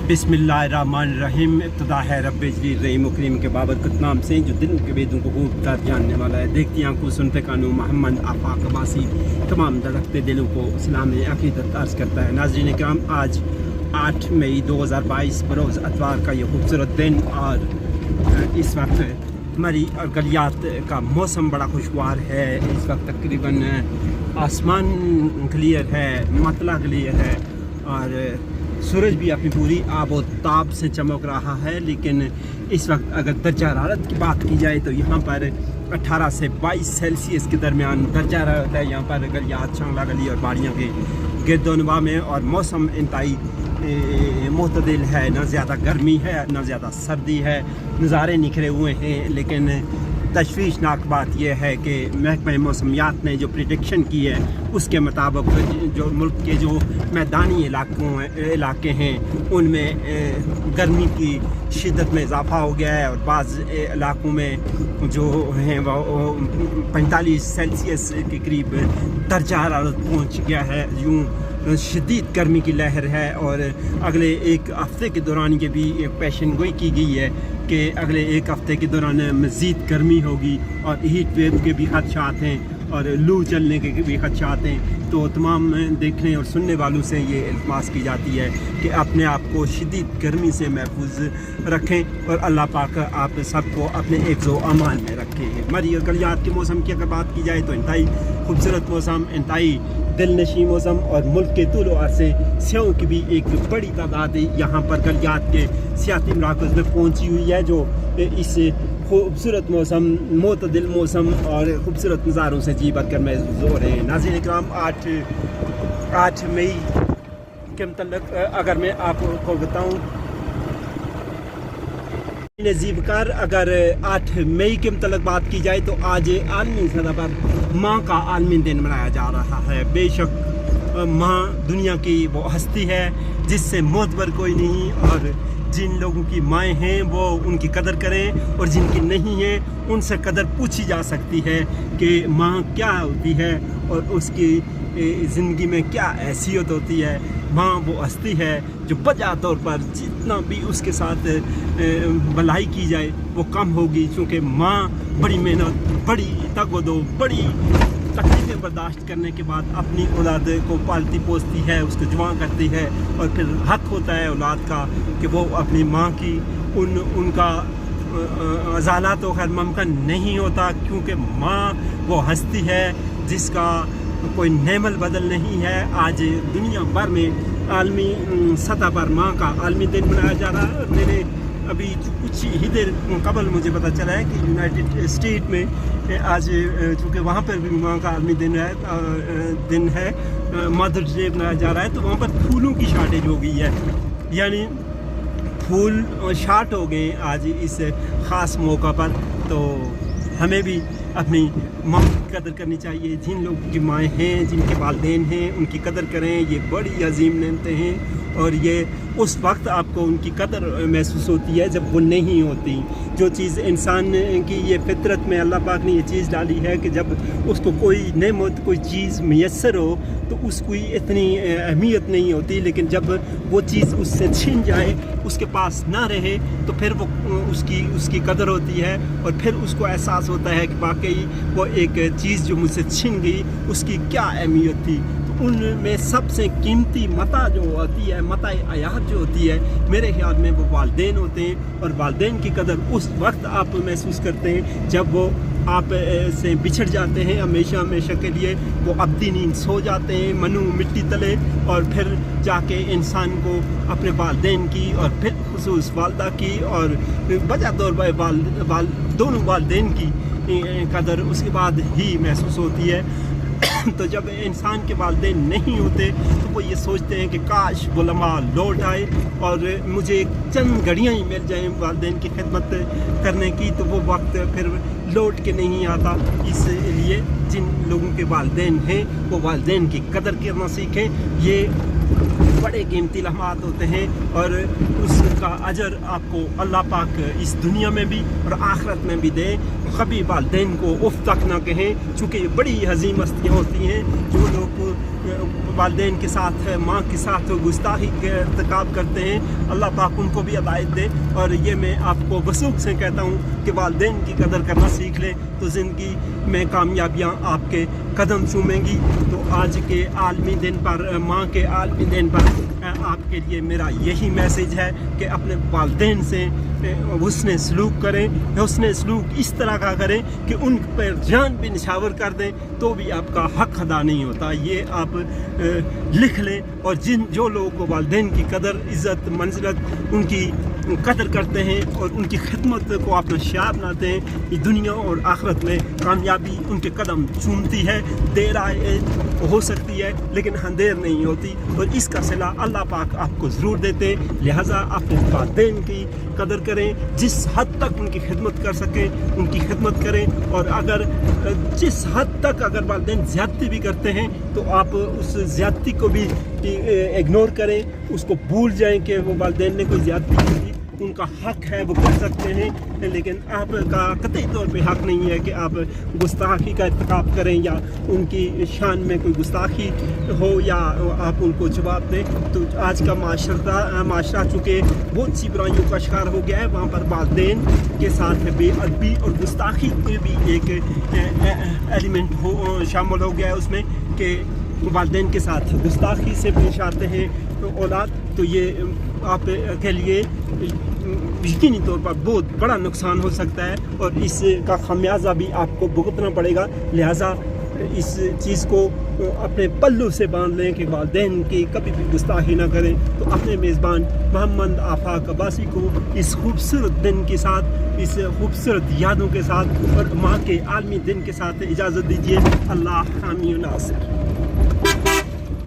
बिस्मिल्लाहिर्रहमानिर्रहीम। इब्तिदा है रब्बे जलील रहीम मुकरीम के बाबरकत नाम से जो दिल के वेदों को खूब तर जानने वाला है। देखती आंखों सुनते कानों मोहम्मद आफाक अब्बासी तमाम धड़कते दिलों को इस्लाम अक़ीदत अर्ज़ करता है। नाज़रीन इकराम, आज 8 मई 2022 बरोज़ अतवार का ये खूबसूरत दिन और इस वक्त हमारी गलियात का मौसम बड़ा खुशगवार है। इस वक्त तकरीबन आसमान क्लियर है, मतला क्लियर है और सूरज भी अपनी पूरी आबो ताब से चमक रहा है। लेकिन इस वक्त अगर दर्जा हरारत की बात की जाए तो यहाँ पर 18 से 22 सेल्सियस के दरमियान दर्जा हरारत है। यहाँ पर गलियात, शांगला गली और बाड़ियों के गिरदोनवा में, और मौसम इंतहाई मुतदिल है। ना ज़्यादा गर्मी है ना ज़्यादा सर्दी है, नज़ारे निखरे हुए हैं। लेकिन तशवीशनाक बात यह है कि महकमा मौसमियात ने जो प्रिडिक्शन की है उसके मुताबिक जो मुल्क के जो मैदानी इलाके हैं उनमें गर्मी की शिद्दत में इजाफ़ा हो गया है और बाज़ इलाकों में जो हैं वो 45 सेल्सियस के करीब दर्जा हरारत पहुँच गया है। यूँ शदीद गर्मी की लहर है और अगले एक हफ़्ते के दौरान ये भी पेशन गोई की गई है कि अगले एक हफ़्ते के दौरान मज़ीद गर्मी होगी और हीट वेव के भी खदशात हैं और लू चलने के भी खदशात हैं। तो तमाम देखने और सुनने वालों से ये इल्तमास की जाती है कि अपने आप को शदीद गर्मी से महफूज रखें और अल्लाह पाक आप सबको अपने हिफ्ज़ व अमान में रखें। हमारी गलियात के मौसम की अगर बात की जाए तो इंतहाई खूबसूरत मौसम, इंतहाई दिलनशी मौसम और मुल्क के तूल अर्ज़ से सियाहों की भी एक बड़ी तादाद यहाँ पर गलियात के सियाती मराकज़ में पहुँची हुई है, जो इस खूबसूरत मौसम, मुतदिल मौसम और ख़ूबसूरत नज़ारों से जी भर कर महसूस हो रहे हैं। नाज़रीन इकराम, 8 मई के मतलब अगर मैं आपको बताऊँ नज़ीबकार, अगर 8 मई के मतलब बात की जाए तो आज आलमी सतह पर माँ का आलमी दिन मनाया जा रहा है। बेशक माँ दुनिया की वो हस्ती है जिससे मोतबर कोई नहीं, और जिन लोगों की माएँ हैं वो उनकी कदर करें और जिनकी नहीं हैं उनसे कदर पूछी जा सकती है कि माँ क्या होती है और उसकी ज़िंदगी में क्या हैसियत होती है। माँ वो हस्ती है जो बजा तौर पर जितना भी उसके साथ भलाई की जाए वो कम होगी, क्योंकि माँ बड़ी मेहनत, बड़ी तगदो, बड़ी तकलीफ़ें बर्दाश्त करने के बाद अपनी औलाद को पालती पोसती है, उसको जवान करती है। और फिर हक होता है औलाद का कि वो अपनी माँ की उनका अज़ाला तो खैर मुमकिन नहीं होता, क्योंकि माँ वो हस्ती है जिसका कोई नेमल बदल नहीं है। आज दुनिया भर में आलमी सतह पर माँ का आलमी दिन मनाया जा रहा है। और मेरे अभी कुछ ही देर कबल मुझे पता चला है कि यूनाइटेड स्टेट में आज चूँकि वहाँ पर भी माँ का आलमी दिन है, मदर्स डे मनाया जा रहा है, तो वहाँ पर फूलों की शॉर्टेज हो गई है, यानी फूल शार्ट हो गए आज इस ख़ास मौका पर। तो हमें भी अपनी माँ की कदर करनी चाहिए। जिन लोगों की माएँ हैं, जिनके वालिदैन हैं, उनकी कदर करें। ये बड़ी अजीम नेमतें हैं और ये उस वक्त आपको उनकी कदर महसूस होती है जब वो नहीं होती। जो चीज़ इंसान की ये फितरत में अल्लाह पाक ने ये चीज़ डाली है कि जब उसको कोई नेमत, कोई चीज़ मैसर हो तो उसको इतनी अहमियत नहीं होती, लेकिन जब वो चीज़ उससे छिन जाए, उसके पास ना रहे, तो फिर वो उसकी कदर होती है और फिर उसको एहसास होता है कि वाकई वो एक चीज़ जो मुझसे छिन गई उसकी क्या अहमियत थी। उनमें सबसे कीमती मता जो होती है, मता हयात जो होती है, मेरे ख्याल में वो वालिदैन होते हैं। और वालिदैन की कदर उस वक्त आप महसूस करते हैं जब वो आप से बिछड़ जाते हैं हमेशा के लिए। वो अब्दी नींद सो जाते हैं मनु मिट्टी तले, और फिर जाके इंसान को अपने वालिदैन की और फिर खुसूस वालदा की और बजा तौर पर दोनों वालिदैन की कदर उसके बाद ही महसूस होती है। तो जब इंसान के वालिदैन नहीं होते तो वो ये सोचते हैं कि काश वो लम्हा लौट आए और मुझे चंद घड़ियाँ ही मिल जाएं वालिदैन की खिदमत करने की, तो वो वक्त फिर लौट के नहीं आता। इसलिए जिन लोगों के वालिदैन हैं वो वालिदैन की कदर करना सीखें। ये बड़े कीमती लम्हात होते हैं और उसका अजर आपको अल्लाह पाक इस दुनिया में भी और आखिरत में भी दे। कभी वालिदैन को उफ तक ना कहें, चूँकि बड़ी अजीम हस्तियाँ होती हैं जो लोग वालिदैन के साथ माँ के साथ गुस्ताखी के इर्तिकाब करते हैं, अल्लाह पाक उनको भी हिदायत दे। और ये मैं आपको वसूख से कहता हूँ कि वालिदैन की कदर करना सीख लें तो ज़िंदगी में कामयाबियाँ आपके कदम चूमेंगी। तो आज के आलमी दिन पर, माँ के आलमी दिन पर आपके लिए मेरा यही मैसेज है कि अपने वालिदैन से हुस्न सलूक करें। हुस्न सलूक इस तरह का करें कि उन पर जान भी निछावर कर दें तो भी आपका हक़ अदा नहीं होता। ये आप लिख लें। और जो लोगों को वालिदैन की कदर, इज़्ज़त, मंज़िलत, उनकी कदर करते हैं और उनकी खिदमत को अपना शिआर बनाते हैं, ये दुनिया और आखिरत में कामयाबी उनके कदम चूमती है। देर आए हो सकती है लेकिन अंधेर नहीं होती, और इसका सिला अल्लाह पाक आपको ज़रूर देते। लिहाजा अपने वालिदैन की कदर करें, जिस हद तक उनकी खिदमत कर सकें उनकी खिदमत करें। और अगर जिस हद तक अगर वालिदैन ज़्यादती भी करते हैं तो आप उस ज़्यादती को भी इग्नोर करें, उसको भूल जाएं कि वो वालिदैन ने कोई ज़्यादती की थी। उनका हक़ है, वो कर सकते हैं, लेकिन आपका कतई तौर पे हक़ नहीं है कि आप गुस्ताखी का इर्तिकाब करें या उनकी शान में कोई गुस्ताखी हो या आप उनको जवाब दें। तो आज का माशरा चूँकि बहुत सी बुराइयों का शिकार हो गया है, वहाँ पर वालिदैन के साथ बेअदबी और गुस्ताखी के भी एक एलिमेंट शामिल हो गया है उसमें कि वालिदैन के साथ गुस्ताखी से पेश आते हैं तो औलाद। तो ये आप के लिए यकीनी तौर पर बहुत बड़ा नुकसान हो सकता है और इसका खामियाजा भी आपको भुगतना पड़ेगा। लिहाजा इस चीज़ को अपने पल्लू से बांध लें कि वालिदैन की कभी भी गुस्ताखी ना करें। तो अपने मेज़बान मोहम्मद आफाक अब्बासी को इस खूबसूरत दिन के साथ, इस खूबसूरत यादों के साथ और माँ के आलमी दिन के साथ इजाज़त दीजिए। अल्लाह हामी नासिर।